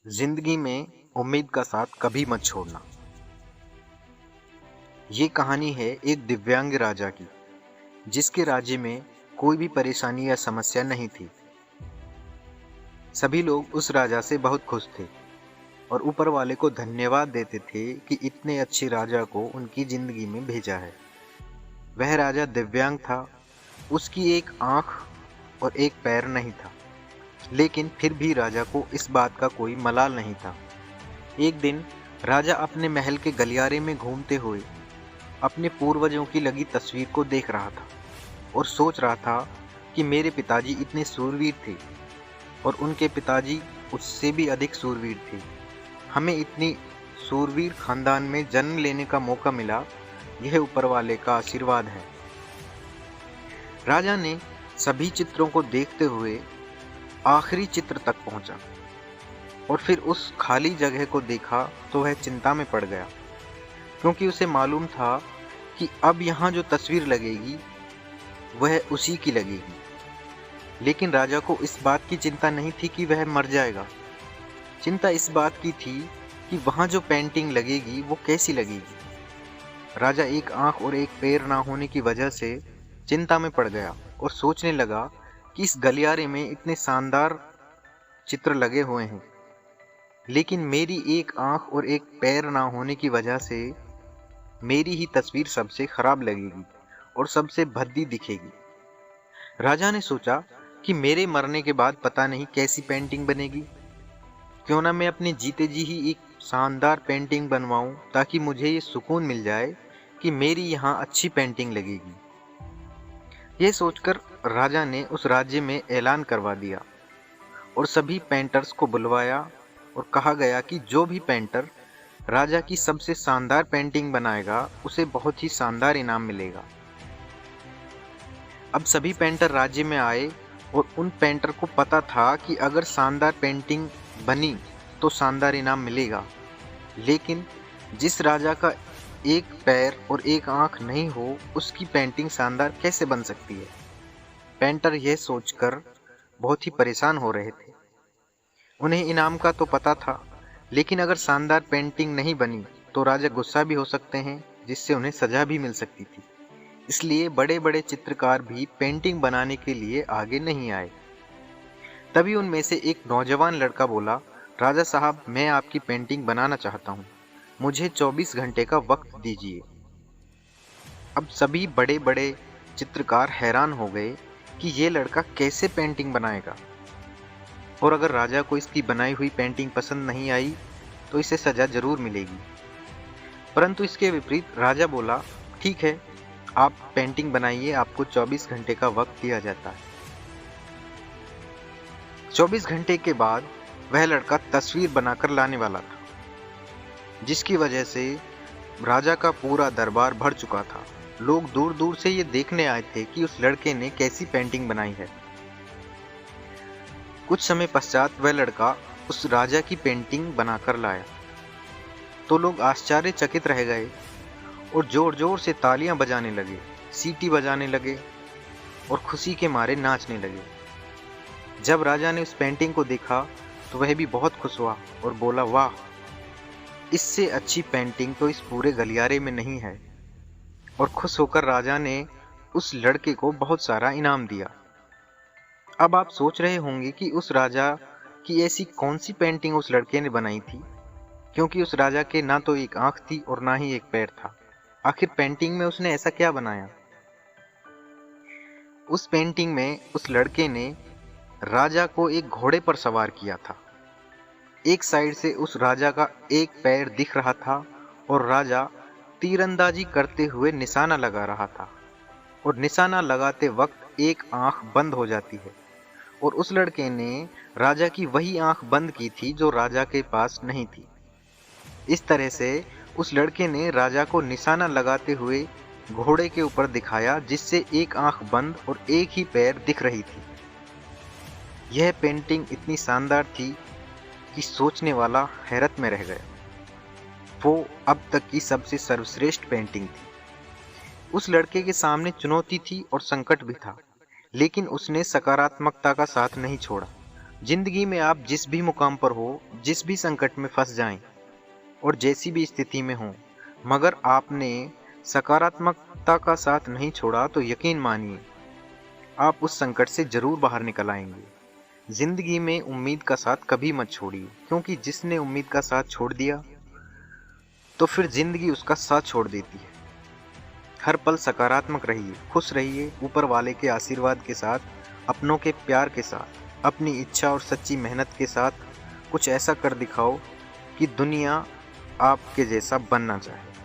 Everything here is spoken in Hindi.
जिंदगी में उम्मीद का साथ कभी मत छोड़ना। ये कहानी है एक दिव्यांग राजा की, जिसके राज्य में कोई भी परेशानी या समस्या नहीं थी। सभी लोग उस राजा से बहुत खुश थे और ऊपर वाले को धन्यवाद देते थे कि इतने अच्छे राजा को उनकी जिंदगी में भेजा है। वह राजा दिव्यांग था, उसकी एक आंख और एक पैर नहीं था, लेकिन फिर भी राजा को इस बात का कोई मलाल नहीं था। एक दिन राजा अपने महल के गलियारे में घूमते हुए अपने पूर्वजों की लगी तस्वीर को देख रहा था और सोच रहा था कि मेरे पिताजी इतने सूरवीर थे और उनके पिताजी उससे भी अधिक सूरवीर थे। हमें इतनी सूरवीर खानदान में जन्म लेने का मौका मिला, यह ऊपर वाले का आशीर्वाद है। राजा ने सभी चित्रों को देखते हुए आखिरी चित्र तक पहुंचा और फिर उस खाली जगह को देखा तो वह चिंता में पड़ गया, क्योंकि उसे मालूम था कि अब यहाँ जो तस्वीर लगेगी वह उसी की लगेगी। लेकिन राजा को इस बात की चिंता नहीं थी कि वह मर जाएगा। चिंता इस बात की थी कि वहाँ जो पेंटिंग लगेगी वो कैसी लगेगी। राजा एक आंख और एक पैर ना होने की वजह से चिंता में पड़ गया और सोचने लगा कि इस गलियारे में इतने शानदार चित्र लगे हुए हैं, लेकिन मेरी एक आंख और एक पैर ना होने की वजह से मेरी ही तस्वीर सबसे खराब लगेगी और सबसे भद्दी दिखेगी। राजा ने सोचा कि मेरे मरने के बाद पता नहीं कैसी पेंटिंग बनेगी। क्यों ना मैं अपने जीते जी ही एक शानदार पेंटिंग बनवाऊं, ताकि मुझे ये सुकून मिल जाए कि मेरी यहाँ अच्छी पेंटिंग लगेगी। ये सोचकर राजा ने उस राज्य में ऐलान करवा दिया और सभी पेंटर्स को बुलवाया और कहा गया कि जो भी पेंटर राजा की सबसे शानदार पेंटिंग बनाएगा उसे बहुत ही शानदार इनाम मिलेगा। अब सभी पेंटर राज्य में आए और उन पेंटर को पता था कि अगर शानदार पेंटिंग बनी तो शानदार इनाम मिलेगा, लेकिन जिस राजा का एक पैर और एक आंख नहीं हो उसकी पेंटिंग शानदार कैसे बन सकती है। पेंटर यह सोचकर बहुत ही परेशान हो रहे थे। उन्हें इनाम का तो पता था, लेकिन अगर शानदार पेंटिंग नहीं बनी तो राजा गुस्सा भी हो सकते हैं, जिससे उन्हें सजा भी मिल सकती थी। इसलिए बड़े बड़े चित्रकार भी पेंटिंग बनाने के लिए आगे नहीं आए। तभी उनमें से एक नौजवान लड़का बोला, राजा साहब, मैं आपकी पेंटिंग बनाना चाहता हूँ, मुझे 24 घंटे का वक्त दीजिए। अब सभी बड़े बड़े चित्रकार हैरान हो गए कि ये लड़का कैसे पेंटिंग बनाएगा, और अगर राजा को इसकी बनाई हुई पेंटिंग पसंद नहीं आई तो इसे सजा जरूर मिलेगी। परंतु इसके विपरीत राजा बोला, ठीक है, आप पेंटिंग बनाइए, आपको 24 घंटे का वक्त दिया जाता है। 24 घंटे के बाद वह लड़का तस्वीर बनाकर लाने वाला था, जिसकी वजह से राजा का पूरा दरबार भर चुका था। लोग दूर दूर से ये देखने आए थे कि उस लड़के ने कैसी पेंटिंग बनाई है। कुछ समय पश्चात वह लड़का उस राजा की पेंटिंग बनाकर लाया तो लोग आश्चर्यचकित रह गए और जोर जोर से तालियां बजाने लगे, सीटी बजाने लगे और खुशी के मारे नाचने लगे। जब राजा ने उस पेंटिंग को देखा तो वह भी बहुत खुश हुआ और बोला, वाह, इससे अच्छी पेंटिंग तो इस पूरे गलियारे में नहीं है। और खुश होकर राजा ने उस लड़के को बहुत सारा इनाम दिया। अब आप सोच रहे होंगे कि उस राजा की ऐसी कौन सी पेंटिंग उस लड़के ने बनाई थी, क्योंकि उस राजा के ना तो एक आंख थी और ना ही एक पैर था। आखिर पेंटिंग में उसने ऐसा क्या बनाया? उस पेंटिंग में उस लड़के ने राजा को एक घोड़े पर सवार किया था। एक साइड से उस राजा का एक पैर दिख रहा था और राजा तीरंदाजी करते हुए निशाना लगा रहा था, और निशाना लगाते वक्त एक आंख बंद हो जाती है, और उस लड़के ने राजा की वही आंख बंद की थी जो राजा के पास नहीं थी। इस तरह से उस लड़के ने राजा को निशाना लगाते हुए घोड़े के ऊपर दिखाया, जिससे एक आंख बंद और एक ही पैर दिख रही थी। यह पेंटिंग इतनी शानदार थी कि सोचने वाला हैरत में रह गया। वो अब तक की सबसे सर्वश्रेष्ठ पेंटिंग थी। उस लड़के के सामने चुनौती थी और संकट भी था, लेकिन उसने सकारात्मकता का साथ नहीं छोड़ा। जिंदगी में आप जिस भी मुकाम पर हो, जिस भी संकट में फंस जाएं और जैसी भी स्थिति में हो, मगर आपने सकारात्मकता का साथ नहीं छोड़ा तो यकीन मानिए आप उस संकट से जरूर बाहर निकल आएंगे। जिंदगी में उम्मीद का साथ कभी मत छोड़िए, क्योंकि जिसने उम्मीद का साथ छोड़ दिया तो फिर जिंदगी उसका साथ छोड़ देती है। हर पल सकारात्मक रहिए, खुश रहिए, ऊपर वाले के आशीर्वाद के साथ, अपनों के प्यार के साथ, अपनी इच्छा और सच्ची मेहनत के साथ कुछ ऐसा कर दिखाओ कि दुनिया आपके जैसा बनना चाहे।